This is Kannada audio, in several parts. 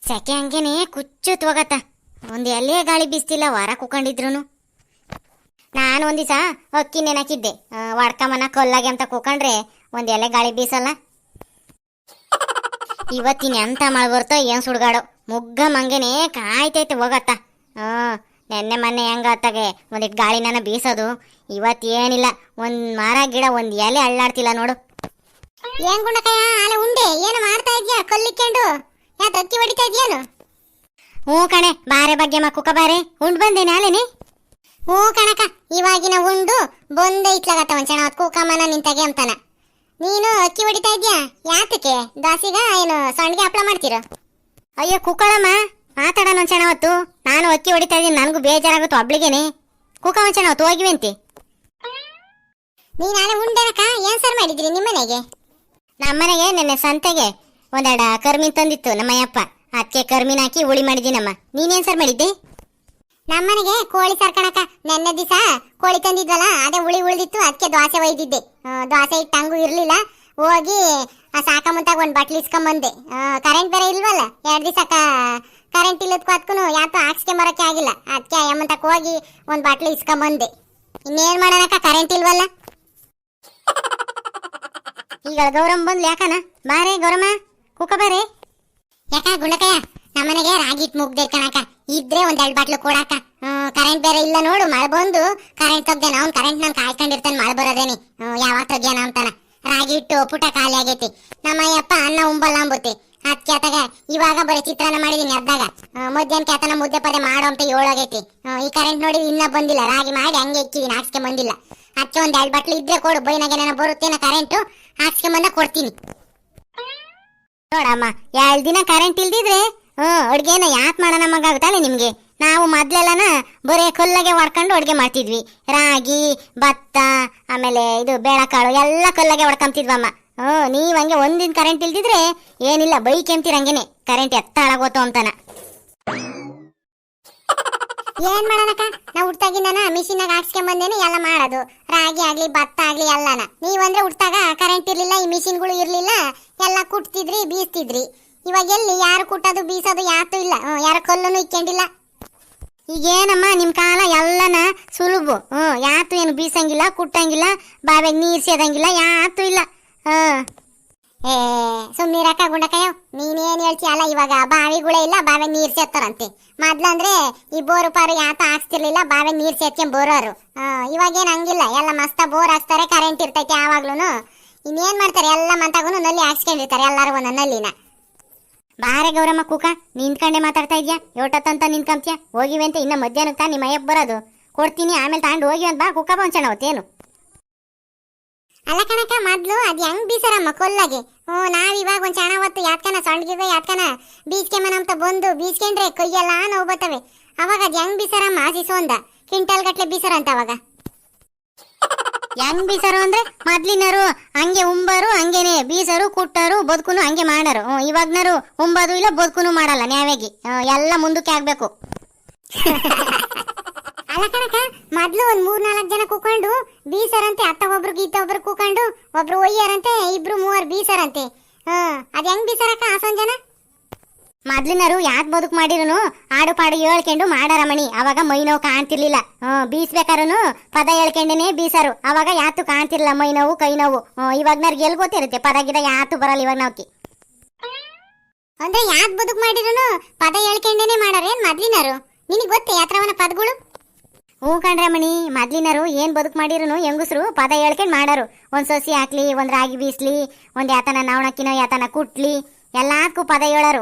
ಸೆಕೆ ಹಂಗೇನೆ ಕುಚ್ಚುತ್ ಹೋಗತ್ತ. ಒಂದು ಎಲೆ ಗಾಳಿ ಬೀಸ್ತಿಲ್ಲ ವಾರ ಕೂಕೊಂಡಿದ್ರು. ನಾನು ಒಂದ್ ದಿವಸ ಅಕ್ಕಿ ನೆನಕಿದ್ದೆ, ವಾಡ್ಕಮನ ಕೊಲ್ಲಾಗೆ ಅಂತ ಕೂಕೊಂಡ್ರೆ ಒಂದ್ ಎಲೆ ಗಾಳಿ ಬೀಸಲ್ಲ. ಇವತ್ತಿನ ಎಂತ ಮಳೆ ಬರ್ತೋ ಏನ್ ಸುಡ್ಗಾಡೋ, ಮುಗ್ಗ ಮಂಗೇನೆ ಕಾಯ್ತೈತೆ ಹೋಗತ್ತ. ನೆನ್ನೆ ಮೊನ್ನೆ ಹೆಂಗ ಅತ್ತಾಗೆ ಒಂದಿಟ್ಟು ಗಾಳಿನ ಬೀಸೋದು. ಇವತ್ತೇನಿಲ್ಲ, ಒಂದ್ ಮರ ಗಿಡ ಒಂದ್ ಎಲೆ ಅಳ್ಳಾಡ್ತಿಲ್ಲ ನೋಡು. ಏನ್ ಗುಂಡಕಯ್ಯ ಅಲ್ಲ ಉಂಡೆ ಏನು ಮಾಡ್ತಾ ಇದ್ಯಾ ಕಲ್ಲಿಕ್ಕೊಂಡು? ಯಾಕೆ ಅಕ್ಕಿ ಹೊಡಿತಾ ಇದ್ಯೇನು? ಹ್ಞೂ ಕಣೆ, ಬಾರೆ ಬಗ್ಗೆ ಮಕ್ಕುಕ ಬಾರೆ ಉಂಡು ಬಂದೇನೆ ಅಲ್ಲೇನೆ. ಹ್ಞೂ ಕಣಕ, ಇವಾಗಿನ ಉಂಡು ಬಂದೆ ಇತ್ಲಾಗತ್ತ ಒಂಚಣ ಹೊತ್ತು ಕೂಕಮ್ಮನ ನಿಂತಾಗೆ ಅಂತಾನ. ನೀನು ಅಕ್ಕಿ ಹೊಡಿತಾ ಇದ್ಯಾ ಯಾತಕ್ಕೆ? ದಾಸಿಗ ಏನು ಸಣ್ಣಗೆ ಹಪ್ಳ ಮಾಡ್ತೀರ? ಅಯ್ಯೋ ಕುಕ್ಕಳಮ್ಮ, ಮಾತಾಡೋಣ ಒಂಚಣ ಹೊತ್ತು. ನಾನು ಅಕ್ಕಿ ಹೊಡಿತಾ ಇದ್ದೀನಿ, ನನಗೂ ಬೇಜಾರಾಗುತ್ತೋ ಒಬ್ಳಿಗೇನೆ. ಕೂಕ ಒಂಚಣ ಹೊತ್ತು ಹೋಗಿವೆಂತಿ. ನೀನು ನಾಳೆ ಉಂಡೆನಕ ಏನ್ ಸರ್ ಮಾಡಿದ್ರಿ ನಿಮ್ಮನೆಗೆ? ನಮ್ಮನೆಗೆ ನೆನ್ನೆ ಸಂತೆಗೆ ಒಂದೆರಡ ಕರ್ಮೀನ್ ತಂದಿತ್ತು ನಮ್ಮಯ್ಯಪ್ಪ, ಅದಕ್ಕೆ ಕರ್ಮೀನ್ ಹಾಕಿ ಹುಳಿ ಮಾಡಿದ್ದೀನಮ್ಮ. ನೀನೇನ್ ಸರ್ ಮಾಡಿದ್ದೆ? ನಮ್ಮನೆಗೆ ಕೋಳಿ ಸರ್ಕಣಕ, ನೆನ್ನೆ ದಿವಸ ಕೋಳಿ ತಂದಿದ್ವಲ್ಲ ಅದೇ ಹುಳಿ ಉಳಿದಿತ್ತು, ಅದಕ್ಕೆ ದೋಸೆ ಒಯ್ದಿದ್ದೆ. ದೋಸೆ ಇಟ್ಟು ಹಂಗೂ ಇರ್ಲಿಲ್ಲ, ಹೋಗಿ ಆ ಸಾಕ ಮುಂತಾಗ ಒಂದ್ ಬಟ್ಲು ಇಸ್ಕೊಂಬಂದೆ. ಕರೆಂಟ್ ಬೇರೆ ಇಲ್ವಲ್ಲ, 2 ದಿವಸ ಕರೆಂಟ್ ಇಲ್ಲದಕ್ಕೂ ಅದಕ್ಕೂ ಯಾಕೋ ಹಾಕ್ಸ್ಕೊಂಬರಕ್ಕೆ ಆಗಿಲ್ಲ, ಅದಕ್ಕೆ ಅಮ್ಮಂತಕ್ಕೆ ಹೋಗಿ ಒಂದ್ ಬಟ್ಲು ಇಸ್ಕೊಂಬಂದೆ. ಇನ್ನೇನ್ ಮಾಡೋಣಕ್ಕ, ಕರೆಂಟ್ ಇಲ್ವಲ್ಲ. ಈಗ ಗೌರಮ್ಮ ಬಂದ್ಲು ಯಾಕನ? ಬಾರೆ ಗೌರಮ್ಮ, ಕೂಕ ಬಾರೆ. ಯಾಕ ಗುಂಡಕಯ್ಯ, ನಮ್ಮನೆಗೆ ರಾಗಿ ಇಟ್ಟು ಮುಗ್ದೆ ಕಣಕ, ಇದ್ರೆ ಒಂದ್ 2 ಬಾಟ್ಲು ಕೊಡಾಕ. ಕರೆಂಟ್ ಬೇರೆ ಇಲ್ಲ ನೋಡು, ಮಳೆ ಬಂದು ಕರೆಂಟ್ ತೆಗ್ದೇನ. ಅವ್ನು ಕರೆಂಟ್ ನಾನು ಕಾಯ್ಕೊಂಡಿರ್ತಾನೆ ಮಳೆ ಬರೋದೇನಿ, ಯಾವಾಗ ತೆಗ್ಯಾನ ಅಂತಾನ. ರಾಗಿ ಇಟ್ಟು ಪುಟ ಖಾಲಿ ಆಗೈತಿ. ನಮ್ಮಯ್ಯಪ್ಪ ಅನ್ನ ಉಂಬಲ್ಲ ಅಂಬುತ್ತೆ, ಅದಕ್ಕೆ ಆತಾಗ ಇವಾಗ ಬರೀ ಚಿತ್ರಾನ್ನ ಮಾಡಿದೀನಿ. ಅರ್ಧಾಗ ಮಧ್ಯಾಹ್ನಕ್ಕೆ ಆತನ ಮುದ್ದೆ ಪದೇ ಮಾಡೋ ಅಂತ 7 ಆಗೈತಿ. ಈ ಕರೆಂಟ್ ನೋಡಿ ಇನ್ನ ಬಂದಿಲ್ಲ, ರಾಗಿ ಮಾಡಿ ಹಂಗೆ ಇಕ್ಕಿದೀನಿ, ಹಾಕ್ಸ್ಕೆ ಬಂದಿಲ್ಲ. ಅದಕ್ಕೆ ಒಂದ್ 2 ಬಾಟ್ಲು ಇದ್ರೆ ಕೊಡು, ಬೈನಾಗೇನ ಬರುತ್ತೇನ ಕರೆಂಟು, ಹಾಕ್ಸ್ಕೆ ಬಂದ ಕೊಡ್ತೀನಿ. ನೋಡಮ್ಮ, 2 ದಿನ ಕರೆಂಟ್ ಇಲ್ದಿದ್ರೆ ಅಡ್ಗೆನ ಯಾಕೆ ಮಾಡೋಣ ಮಗಾಗುತ್ತಲ್ಲ ನಿಮ್ಗೆ. ನಾವು ಮೊದ್ಲೆಲ್ಲನ ಬರೀ ಕೊಲ್ಲಗೆ ಹೊಡ್ಕೊಂಡು ಅಡ್ಗೆ ಮಾಡ್ತಿದ್ವಿ. ರಾಗಿ, ಭತ್ತ, ಆಮೇಲೆ ಇದು ಬೇಳೆಕಾಳು ಎಲ್ಲ ಕೊಲ್ಲಗೆ ಹೊಡ್ಕೊಂತಿದ್ವಮ್ಮ. ನೀವ್ ಹಂಗೆ ಒಂದಿನ ಕರೆಂಟ್ ಇಲ್ದಿದ್ರೆ ಏನಿಲ್ಲ, ಬೈಕೆಂತೀರಂಗೇನೆ ಕರೆಂಟ್ ಎತ್ತ ಹಾಳಾಗೋತು ಅಂತಾನ. ಏನ್ ಮಾಡೋಣಕ್ಕ, ನಾವು ಹುಟ್ಟಾಗಿಂದನ ಮಿಷಿನಾಗ ಹಾಕ್ಸ್ಕೊಂಬಂದೇನೆ ಎಲ್ಲ ಮಾಡೋದು. ರಾಗಿ ಆಗ್ಲಿ ಭತ್ತ ಆಗ್ಲಿ ಎಲ್ಲಾನ. ನೀವಂದ್ರೆ ಹುಟ್ಟಾಗ ಕರೆಂಟ್ ಇರ್ಲಿಲ್ಲ, ಈ ಮಿಷಿನ್ಗಳು ಇರ್ಲಿಲ್ಲ, ಎಲ್ಲ ಕುಟ್ತಿದ್ರಿ ಬೀಸ್ತಿದ್ರಿ. ಇವಾಗ ಎಲ್ಲಿ ಯಾರು ಕುಟ್ಟೋದು ಬೀಸೋದು ಯಾತು ಇಲ್ಲ, ಯಾರ ಕೊಲ್ಲನು ಇಕ್ಕೊಂಡಿಲ್ಲ. ಈಗೇನಮ್ಮ ನಿಮ್ ಕಾಲ ಎಲ್ಲನ ಸುಲಭ. ಯಾತು ಏನು ಬೀಸಂಗಿಲ್ಲ, ಕುಟ್ಟಂಗಿಲ್ಲ, ಬಾವಿಗೆ ನೀರ್ ಸೇದಂಗಿಲ್ಲ, ಯಾತು ಇಲ್ಲ. ಸುಮ್ನಿರಕ್ಕ ಗುಂಡಕಯ್ಯ, ನೀನೇನ್ ಹೇಳ್ತೀಯ ಅಲ್ಲ. ಇವಾಗ ಬಾವಿಗಳೇ ಇಲ್ಲ, ಬಾವಿಗೆ ನೀರ್ ಸೇರ್ತಾರಂತೆ. ಮೊದ್ಲಂದ್ರೆ ಈ ಬೋರು ಪಾರು ಯಾತ ಹಾಕ್ಸ್ತಿರ್ಲಿಲ್ಲ, ಬಾವಿಗೆ ನೀರ್ ಸೇರ್ಕೊಂಡ್ ಬೋರೋರು. ಇವಾಗೇನ್ ಹಂಗಿಲ್ಲ, ಎಲ್ಲ ಮಸ್ತ ಬೋರ್ ಹಾಕ್ಸ್ತಾರೆ, ಕರೆಂಟ್ ಇರ್ತೈತೆ ಯಾವಾಗ್ಲೂನು. ಇನ್ನೇನ್ ಮಾಡ್ತಾರೆ, ಎಲ್ಲ ಮಂತಾಗೂ ನಲ್ಲಿ ಹಾಕ್ಸ್ಕೊಂಡಿರ್ತಾರೆ ಎಲ್ಲಾರು ಒಂದೊಂದು ನಲ್ಲಿನ. ಬಾರೆ ಗೌರಮ್ಮ ಕೂಕ, ನಿಂತ್ಕಂಡೆ ಮಾತಾಡ್ತಾ ಇದ್ಯಾ, ಯೋಟತ್ತಂತ ನಿಂತ್ಕೊಂತೀಯ. ಹೋಗಿವೆ ಅಂತ ಇನ್ನ ಮಧ್ಯಾಹ್ನಕ್ಕೆ ನಿಮ್ಮ ಅಯ್ಯಪ್ಪ ಬರೋದು, ಕೊಡ್ತೀನಿ ಆಮೇಲೆ ತಗೊಂಡು ಹೋಗಿ ಅಂತ ಬಾ. ಕುಕ್ಕ ಬಂಚಣ ಅವತ್ತೇನು ಅಲ್ಲ ಕಣಕ, ಮೊದ್ಲು ಅದ್ ಹೆಂಗ್ ಬೀಸರಮ್ಮ ಕೊಲ್ಲಗೆ. ನಾವ್ ಇವಾಗ ಒಂದ್ ಚಣ ಹೊತ್ತು ಯಾತ್ಕನ ಸೊಂಡ್ಗಿವೆ ಯಾತ್ಕನ ಬೀಸ್ಕೆಮನಂತ ಬಂದು ಬೀಸ್ಕೊಂಡ್ರೆ ಕೈಯೆಲ್ಲ ನೋವು ಬರ್ತವೆ. ಅವಾಗ ಅದ್ ಹೆಂಗ್ ಬೀಸರಮ್ಮ ಹಸಿಸೋಂದ ಕ್ವಿಂಟಲ್ ಗಟ್ಲೆ ಬೀಸರಂತ. ಅವಾಗ ಹೆಂಗ್ ಬೀಸರು ಅಂದ್ರೆ ಮೊದ್ಲಿನರು ಹಂಗೆ ಉಂಬರು, ಹಂಗೇನೆ ಬೀಸರು, ಕುಟ್ಟರು, ಬದುಕುನು ಹಂಗೆ ಮಾಡರು. ಇವಾಗ್ನರು ಉಂಬದು ಇಲ್ಲ, ಬದುಕುನು ಮಾಡಲ್ಲ ನ್ಯಾವಾಗಿ, ಎಲ್ಲ ಮುಂದಕ್ಕೆ ಆಗ್ಬೇಕು. ಅಲ್ಲ ಕಣಕ, ಮೊದ್ಲು ಒಂದ್ 3-4 ಜನ ಕೂಕೊಂಡು ಬೀಸರಂತೆ. ಅತ್ತ ಒಬ್ರು ಗೀತ ಒಬ್ರು ಕೂಕೊಂಡು, ಒಬ್ರು ಒಯ್ಯರಂತೆ, 2-3 ಬೀಸರಂತೆ. ಅದ್ ಹೆಂಗ್ ಬೀಸರಕ್ಕ ಆಸೊಂದ್ ಜನ? ಮೊದ್ಲಿನರು ಯಾಕೆ ಬದುಕು ಮಾಡಿರುನು ಆಡು ಪಾಡು ಹೇಳ್ಕೊಂಡು ಮಾಡಾರ ಮಣಿ. ಅವಾಗ ಮೈ ನೋವು ಕಾಣ್ತಿರ್ಲಿಲ್ಲ. ಬೀಸ್ಬೇಕಾರನು ಪದ ಹೇಳ್ಕೊಂಡೇನೆ ಬೀಸರು. ಅವಾಗ ಯಾತು ಕಾಣ್ತಿರ್ಲಿಲ್ಲ ಮೈ ನೋವು ಕೈ ನೋವು. ಇವಾಗ್ನರ್ಗೆ ಎಲ್ಲಿ ಗೊತ್ತಿರುತ್ತೆ ಪದ ಗಿಡ ಯಾತು ಬರಲ್ಲ ಇವಾಗ ನಾವ್ಕಿ. ಅಂದ್ರೆ ಯಾಕೆ ಬದುಕು ಮಾಡಿರುನು ಪದ ಹೇಳ್ಕೊಂಡೇನೆ ಮಾಡಾರೇನ್ ಮೊದ್ಲಿನರು? ನಿನಗೆ ಗೊತ್ತೇ ಯಾತ್ರವನ ಪದಗಳು? ಹೂ ಕಣ್ರೆ ಮಣಿ, ಮೊದ್ಲಿನರು ಏನ್ ಬದುಕು ಮಾಡಿರುನು ಹೆಂಗಸ್ರು ಪದ ಹೇಳ್ಕೊಂಡ್ ಮಾಡಾರು. ಒಂದ್ ಸೊಸಿ ಹಾಕ್ಲಿ, ಒಂದ್ ರಾಗಿ ಬೀಸ್ಲಿ, ಒಂದ್ ಯಾತನ ನವಣಕ್ಕಿನೋ ಯಾತನ ಕುಟ್ಲಿ, ಎಲ್ಲದಕ್ಕೂ ಪದ ಹೇಳರು.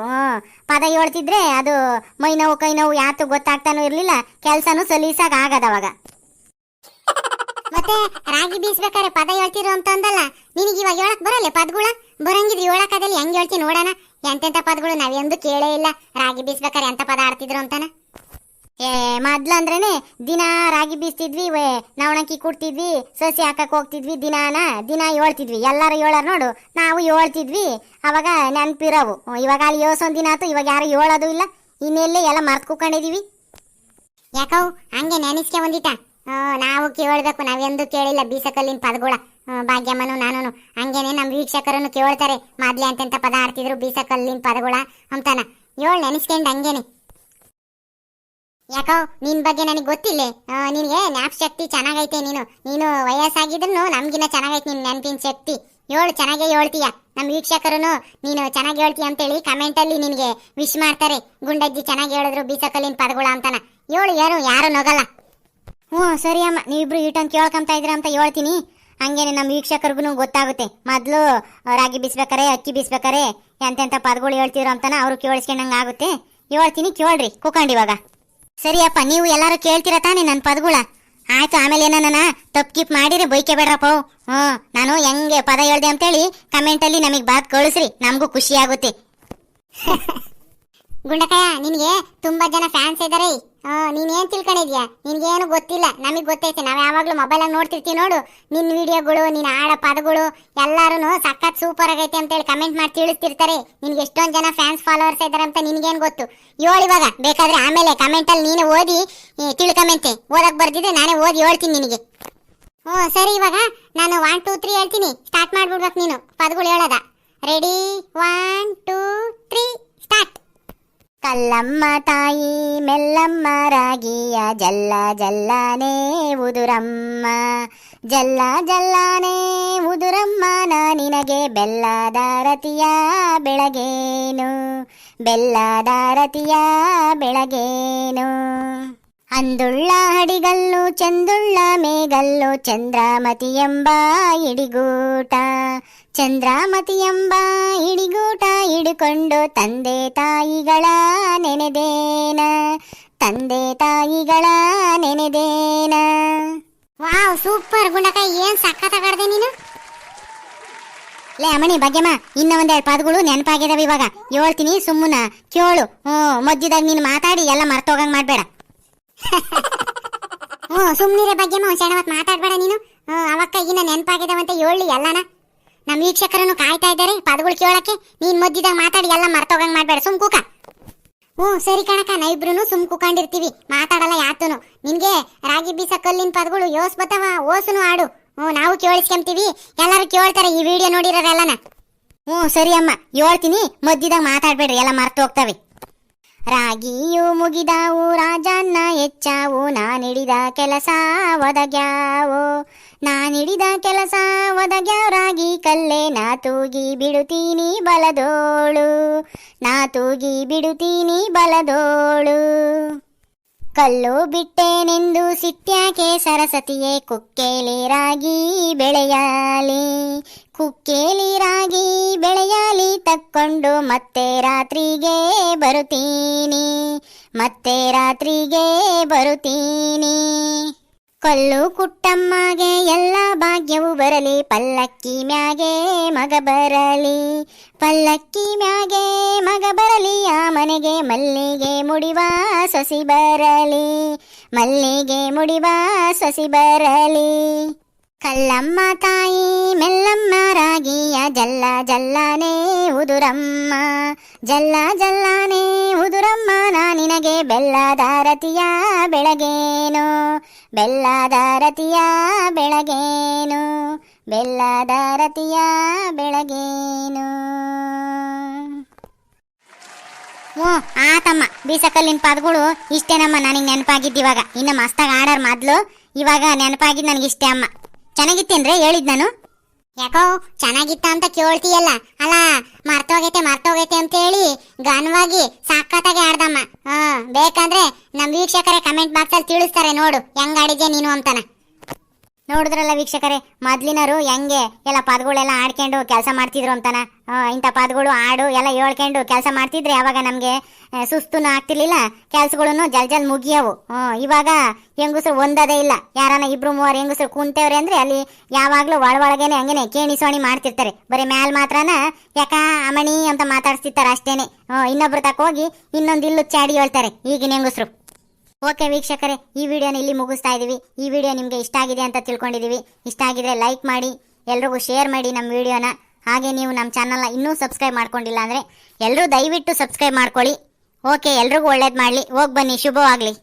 ಪದ ಹೇಳ್ತಿದ್ರೆ ಅದು ಮೈ ನೋವು ಕೈ ನೋವು ಯಾತು ಗೊತ್ತಾಗ್ತಾನು ಇರ್ಲಿಲ್ಲ, ಕೆಲ್ಸನೂ ಸಲೀಸಾಗ ಆಗದವಾಗ. ಮತ್ತೆ ರಾಗಿ ಬೀಸ್ಬೇಕಾರೆ ಪದ ಹೇಳ್ತಿರು ಅಂತ ಅಂದಲ್ಲ, ನಿನಗೆ ಇವಾಗ ಹೇಳಕ್ ಬರಲ್ಲ ಪದಗಳ? ಬರಂಗಿದ್ರು ಹೇಳಕ್ಕದಲ್ಲಿ ಹೆಂಗ್ ಹೇಳ್ತೀನಿ ನೋಡೋಣ. ಎಂತೆಂತ ಪದಗಳು ನಾವೆಂದು ಕೇಳೇ ಇಲ್ಲ. ರಾಗಿ ಬೀಸ್ಬೇಕಾರೆ ಎಂತ ಪದ ಆಡ್ತಿದ್ರು ಅಂತಾನ. ಮೊದ್ಲಂದ್ರೇನೆ ದಿನ ರಾಗಿ ಬೀಸ್ತಿದ್ವಿ, ನವಣಕ್ಕಿ ಕುಟ್ತಿದ್ವಿ, ಸಸಿ ಹಾಕಕ್ ಹೋಗ್ತಿದ್ವಿ, ದಿನ ಹೇಳ್ತಿದ್ವಿ. ಎಲ್ಲಾರು ಹೇಳಾರ ನೋಡು, ನಾವು ಹೇಳ್ತಿದ್ವಿ. ಅವಾಗ ನೆನ್ಪಿರವು. ಇವಾಗ ಅಲ್ಲಿ ಯೋಸೊಂದ್ ದಿನ ಆಯ್ತು, ಇವಾಗ ಯಾರು ಹೇಳೋದು ಇಲ್ಲ. ಇನ್ನೆಲ್ಲೇ ಎಲ್ಲ ಮರ್ತ್ ಕೂಕೊಂಡಿದೀವಿ. ಯಾಕವ್ ಹಂಗೆ ನೆನೆಸ್ಕೆ ಬಂದಿತ್ತ? ನಾವು ಕೇಳಬೇಕು, ನಾವೆಂದು ಕೇಳಿಲ್ಲ ಬೀಸಕಲ್ಲಿನ ಪದಗಳ. ಭಾಗ್ಯಮ್ಮನು ನಾನು ಹಂಗೇನೆ ನಮ್ಮ ವೀಕ್ಷಕರನ್ನು ಕೇಳ್ತಾರೆ, ಮಾದ್ಲಿ ಅಂತೆಂತ ಪದ ಆಡ್ತಿದ್ರು ಬೀಸಕಲ್ಲಿನ ಪದಗಳ ಅಂತಾನ ಏಳ್ ನೆನೆಸ್ಕೊಂಡು ಹಂಗೇನೆ. ಯಾಕೋ ನಿನ್ ಬಗ್ಗೆ ನನಗೆ ಗೊತ್ತಿಲ್ಲ, ನಿನಗೆ ಜ್ಞಾಪ ಶಕ್ತಿ ಚೆನ್ನಾಗೈತೆ. ನೀನು ವಯಸ್ಸಾಗಿದ್ರು ನಮ್ಗಿನ್ನ ಚೆನ್ನಾಗೈತೆ ನಿನ್ ನೆನಪಿನ ಶಕ್ತಿ. ಏಳು ಚೆನ್ನಾಗೇ ಹೇಳ್ತೀಯ. ನಮ್ಮ ವೀಕ್ಷಕರು ನೀನು ಚೆನ್ನಾಗಿ ಹೇಳ್ತೀಯ ಅಂತೇಳಿ ಕಮೆಂಟ್ ಅಲ್ಲಿ ನಿನಗೆ ವಿಶ್ ಮಾಡ್ತಾರೆ. ಗುಂಡಜ್ಜಿ ಚೆನ್ನಾಗಿ ಹೇಳಿದ್ರು ಬೀಸಕಲ್ಲಿನ ಪದಗಳ ಅಂತಾನ. ಏಳು ಯಾರು ನಗಲ್ಲ. ಸರಿ ಅಮ್ಮ, ನೀವಿಬ್ರು ಈಟನ್ ಕೇಳ್ಕೊಂತ ಇದ್ರ ಅಂತ ಹೇಳ್ತೀನಿ. ಹಂಗೇನೆ ನಮ್ಮ ವೀಕ್ಷಕರಿಗೂ ಗೊತ್ತಾಗುತ್ತೆ. ಮೊದ್ಲು ರಾಗಿ ಬೀಸ್ಬೇಕಾರೆ, ಅಕ್ಕಿ ಬೀಸ್ಬೇಕಾರೆ ಎಂತೆಂತ ಪದಗಳು ಹೇಳ್ತಿದ್ರು ಅಂತಾನ ಅವ್ರು ಕೇಳಿಸ್ಕೊಂಡಂಗ ಆಗುತ್ತೆ. ಹೇಳ್ತೀನಿ, ಕೇಳ್ರಿ ಕುಕೊಂಡಿವಾಗ. ಸರಿಯಪ್ಪ, ನೀವು ಎಲ್ಲಾರು ಕೇಳ್ತೀರ ತಾನೆ ನನ್ನ ಪದಗಳ? ಆಯ್ತು, ಆಮೇಲೆ ಏನಾನ ತಪ್ಪು ಕಿಪ್ ಮಾಡಿರಿ ಬೈಕೆ ಬೇಡ್ರಪ್ಪ. ನಾನು ಹೆಂಗೆ ಪದ ಹೇಳ್ದೆ ಅಂತೇಳಿ ಕಮೆಂಟ್ ಅಲ್ಲಿ ನಮಗೆ ಬಾತ್ ಕಳಿಸ್ರಿ, ನಮಗೂ ಖುಷಿ ಆಗುತ್ತೆ. ಗುಂಡಕಯ್ಯ, ನಿನಗೆ ತುಂಬಾ ಜನ ಫ್ಯಾನ್ಸ್ ಇದಾರೆ. ನೀನೇನ್ ತಿಳ್ಕೊಂಡಿದ್ಯಾ? ನಿನ್ಗೇನು ಗೊತ್ತಿಲ್ಲ, ನಮಗ್ ಗೊತ್ತೈತೆ. ನಾವ್ ಯಾವಾಗ್ಲೂ ಮೊಬೈಲಾಗ ನೋಡ್ತಿರ್ತೀವಿ ನೋಡು ನಿನ್ ವಿಡಿಯೋಗಳು, ನೀನ್ ಆಡ ಪದಗಳು ಎಲ್ಲಾರು ಸಖತ್ ಸೂಪರ್ ಆಗೈತೆ ಅಂತೇಳಿ ಕಮೆಂಟ್ ಮಾಡಿ ತಿಳಿಸ್ತಿರ್ತಾರೆ. ನಿನ್ಗೆ ಎಷ್ಟೊಂದ್ ಜನ ಫ್ಯಾನ್ಸ್ ಫಾಲೋವರ್ಸ್ ಇದಾರೆ ಅಂತ ನಿನ್ಗೇನ್ ಗೊತ್ತು? ಇವಾಗ ಬೇಕಾದ್ರೆ ಆಮೇಲೆ ಕಮೆಂಟ್ ಅಲ್ಲಿ ನೀನು ಓದಿ ತಿಳ್ಕಮೆಂತೆ. ಓದಕ್ ಬರ್ದಿದ್ರೆ ನಾನೇ ಓದಿ ಹೇಳ್ತೀನಿ ನಿನಗೆ. ಸರಿ, ಇವಾಗ ನಾನು 1 2 3 ಹೇಳ್ತೀನಿ, ಸ್ಟಾರ್ಟ್ ಮಾಡ್ಬಿಡ್ಬೇಕು ನೀನು ಪದಗಳು ಹೇಳೋದ. ರೆಡಿ? 1 2 3 ಸ್ಟಾರ್ಟ್. ಕಲ್ಲಮ್ಮ ತಾಯಿ ಮೆಲ್ಲಮ್ಮ ರಾಗಿಯ ಜಲ್ಲ ಜಲ್ಲಾನೇ ಉದುರಮ್ಮ, ಜಲ್ಲ ಜಲ್ಲಾನೇ ಉದುರಮ್ಮ ನಾ ನಿನಗೆ ಬೆಲ್ಲದಾರತಿಯ ಬೆಳಗೇನು, ಬೆಲ್ಲದಾರತಿಯ ಬೆಳಗೇನು. ಅಂದುಳ್ಳ ಹಡಿಗಲ್ಲು ಚಂದುಳ್ಳ ಮೇಗಲ್ಲು ಚಂದ್ರಾಮತಿ ಎಂಬ ಇಡಿಗೂಟ, ಚಂದ್ರಾಮತಿ ಎಂಬ ಇಡಿಗೂಟ ಹಿಡಿಕೊಂಡು ತಂದೆ ತಾಯಿಗಳ ನೆನೆದೇನ, ತಂದೆ ತಾಯಿಗಳ ನೆನೆದೇನ. ವಾವ್, ಸೂಪರ್ ಗುಂಡಕ, ಏನ್ ಸಖತ್ತಾಗಾಡ್ದೆ ನೀನು. ಲೇ ಅಮ್ಮಣಿ ಭಾಗ್ಯಮ್ಮ, ಇನ್ನ ಒಂದೆರಡು ಪದಗಳು ನೆನಪಾಗಿದಾವೆ. ಇವಾಗ ಹೇಳ್ತೀನಿ, ಸುಮ್ಮನ ಕೇಳು. ಮಧ್ಯದಾಗ ನೀನು ಮಾತಾಡಿ ಎಲ್ಲ ಮರ್ತೋಗಂಗ್ ಮಾಡ್ಬೇಡ. ಸುಮ್ನಿರೆ ಭಾಗ್ಯಮ್ಮ, ಒಂದ್ ಸಣ್ಣ ಮಾತಾಡ್ಬೇಡ ನೀನು. ಅವಕ್ಕ ಈಗಿನ ನೆನಪಾಗಿದಾವಂತ ಹೇಳಿ ಎಲ್ಲಾನ. ನಮ್ಮ ವೀಕ್ಷಕರನ್ನು ಕಾಯ್ತಾ ಇದ್ದಾರೆ ಪದಗಳು ಕೇಳಕ್ಕೆ. ನೀನ್ ಮಧ್ಯದಾಗ ಮಾತಾಡಿ ಎಲ್ಲ ಮರ್ತೋಗಂಗ್ ಮಾಡ್ಬೇಡ, ಸುಮ್ ಕೂಕ. ಸರಿ ಕಣಕ, ನಾ ಇಬ್ರು ಸುಮ್ ಕೂಕೊಂಡಿರ್ತೀವಿ, ಮಾತಾಡಲ್ಲ ಯಾತನು. ನಿನ್ಗೆ ರಾಗಿ ಬೀಸ ಕಲ್ಲಿನ ಪದಗಳು ಯೋಸ್ ಬತ್ತವ, ಓಸುನು ಆಡು. ನಾವು ಕೇಳಿಸ್ಕೊಂತೀವಿ, ಎಲ್ಲರೂ ಕೇಳ್ತಾರೆ ಈ ವಿಡಿಯೋ ನೋಡಿರೋರೆಲ್ಲನ. ಸರಿ ಅಮ್ಮ, ಹೇಳ್ತೀನಿ, ಮಧ್ಯದಾಗ ಮಾತಾಡ್ಬೇಡ್ರಿ, ಎಲ್ಲ ಮರ್ತು ಹೋಗ್ತವೆ. ರಾಗಿಯು ಮುಗಿದಾವು ರಾಜನ್ನ ಹೆಚ್ಚಾವು, ನಾನಿಡಿದ ಕೆಲಸ ಒದಗ್ಯಾವು, ನಾನಿಡಿದ ಕೆಲಸ ಒದಗ್ಯಾವ ರಾಗಿ ಕಲ್ಲೆ, ನಾ ತೂಗಿ ಬಿಡುತ್ತೀನಿ ಬಲದೋಳು, ನಾ ತೂಗಿ ಬಿಡುತ್ತೀನಿ ಬಲದೋಳು. ಕಲ್ಲು ಬಿಟ್ಟೇನೆಂದು ಸಿಟ್ಟ್ಯಾಕೆ ಸರಸ್ವತಿಯೇ, ಕುಕ್ಕೇಲಿ ರಾಗಿ ಬೆಳೆಯಲಿ, ಕುಕ್ಕೇಲಿ ರಾಗಿ ಬೆಳೆಯಲಿ ತಕ್ಕೊಂಡು ಮತ್ತೆ ರಾತ್ರಿಗೆ ಬರುತ್ತೀನಿ, ಮತ್ತೆ ರಾತ್ರಿಗೆ ಬರುತ್ತೀನಿ. ಕೊಲ್ಲು ಕುಟ್ಟಮ್ಮಗೆ ಎಲ್ಲ ಭಾಗ್ಯವು ಬರಲಿ, ಪಲ್ಲಕ್ಕಿ ಮ್ಯಾಗೆ ಮಗ ಬರಲಿ, ಪಲ್ಲಕ್ಕಿ ಮ್ಯಾಗೆ ಮಗ ಬರಲಿ, ಆ ಮನೆಗೆ ಮಲ್ಲಿಗೆ ಮುಡಿವ ಸೊಸಿ ಬರಲಿ, ಮಲ್ಲಿಗೆ ಮುಡಿವ ಸೊಸಿ ಬರಲಿ. ಕಲ್ಲಮ್ಮ ತಾಯಿ ಮೆಲ್ಲಮ್ಮ ರಾಗಿಯ ಜಲ್ಲ ಜಲ್ಲಾನೇ ಉದುರಮ್ಮ, ಜಲ್ಲ ಜಲ್ಲಾನೇ ಉದುರಮ್ಮ ನಾ ನಿನಗೆ ಬೆಲ್ಲದಾರತಿಯ ಬೆಳಗೇನು, ಬೆಲ್ಲದಾರತಿಯ ಬೆಳಗೇನು, ಬೆಲ್ಲದಾರತಿಯ ಬೆಳಗೇನು. ಆತಮ್ಮ, ಬೀಸಕಲ್ಲಿನ ಪದಗಳು ಇಷ್ಟೇನಮ್ಮ ನನಗೆ ನೆನಪಾಗಿದ್ದಿವಾಗ. ಇನ್ನು ಮಸ್ತಾಗ ಆಡಾರ ಮೊದ್ಲು, ಇವಾಗ ನೆನಪಾಗಿದ್ದು ನನಗಿಷ್ಟೇ ಅಮ್ಮ. ಚೆನ್ನಾಗಿತ್ತೇನ್ರೆ ಹೇಳಿದ್ ನಾನು? ಯಾಕೋ ಚೆನ್ನಾಗಿತ್ತ ಅಂತ ಕೇಳ್ತೀಯಲ್ಲ, ಅಲ್ಲ ಮರ್ತೋಗೈತೆ ಅಂತ ಹೇಳಿ ಘನವಾಗಿ ಸಾಕತ್ತಾಗೆ ಆಡ್ದಮ್ಮ. ಬೇಕಂದ್ರೆ ನಮ್ ವೀಕ್ಷಕರೇ ಕಮೆಂಟ್ ಬಾಕ್ಸ್ ಅಲ್ಲಿ ತಿಳಿಸ್ತಾರೆ ನೋಡು ಹೆಂಗ್ ಆಡಿದ್ಯಾ ನೀನು ಅಂತಾನ. ನೋಡಿದ್ರಲ್ಲ ವೀಕ್ಷಕರೇ, ಮೊದ್ಲಿನರು ಹೆಂಗೆ ಎಲ್ಲ ಪದಗಳೆಲ್ಲ ಆಡ್ಕೊಂಡು ಕೆಲಸ ಮಾಡ್ತಿದ್ರು ಅಂತಾನ. ಇಂಥ ಪದಗಳು ಆಡು ಎಲ್ಲ ಹೇಳ್ಕೊಂಡು ಕೆಲಸ ಮಾಡ್ತಿದ್ರೆ ಅವಾಗ ನಮ್ಗೆ ಸುಸ್ತುನು ಆಗ್ತಿರ್ಲಿಲ್ಲ, ಕೆಲ್ಸಗಳನ್ನು ಜಲ್ ಮುಗಿಯವು. ಇವಾಗ ಹೆಂಗಸರು ಒಂದದೇ ಇಲ್ಲ, ಯಾರನ್ನ 2 3 ಹೆಂಗಸರು ಕುಂತೇವ್ರೆ ಅಂದ್ರೆ ಅಲ್ಲಿ ಯಾವಾಗ್ಲೂ ಒಳಗೇನೆ ಹಂಗೇನೆ ಕೇಣಿ ಸೋಣಿ ಮಾಡ್ತಿರ್ತಾರೆ. ಬರೀ ಮ್ಯಾಲ್ ಮಾತ್ರನ ಯಾಕ ಅಮಣಿ ಅಂತ ಮಾತಾಡ್ತಿರ್ತಾರೆ ಅಷ್ಟೇನೆ. ಇನ್ನೊಬ್ರು ತಕ್ಕ ಹೋಗಿ ಇನ್ನೊಂದು ಇಲ್ಲು ಚಾಡಿ ಹೇಳ್ತಾರೆ ಈಗಿನ ಹೆಂಗಸರು. ಓಕೆ ವೀಕ್ಷಕರೇ, ಈ ವಿಡಿಯೋನ ಇಲ್ಲಿ ಮುಗಿಸ್ತಾ ಇದೀವಿ. ಈ ವಿಡಿಯೋ ನಿಮ್ಗೆ ಇಷ್ಟ ಆಗಿದೆ ಅಂತ ತಿಳ್ಕೊಂಡಿದೀವಿ. ಇಷ್ಟ ಆಗಿದ್ರೆ ಲೈಕ್ ಮಾಡಿ, ಎಲ್ರಿಗೂ ಶೇರ್ ಮಾಡಿ ನಮ್ಮ ವಿಡಿಯೋನ. ಹಾಗೆ ನೀವು ನಮ್ಮ ಚಾನಲ್ನ ಇನ್ನೂ ಸಬ್ಸ್ಕ್ರೈಬ್ ಮಾಡ್ಕೊಂಡಿಲ್ಲ ಅಂದ್ರೆ ಎಲ್ಲರೂ ದಯವಿಟ್ಟು ಸಬ್ಸ್ಕ್ರೈಬ್ ಮಾಡ್ಕೊಳ್ಳಿ. ಓಕೆ, ಎಲ್ರಿಗೂ ಒಳ್ಳೇದು ಮಾಡಲಿ. ಹೋಗಿ ಬನ್ನಿ, ಶುಭವಾಗಲಿ.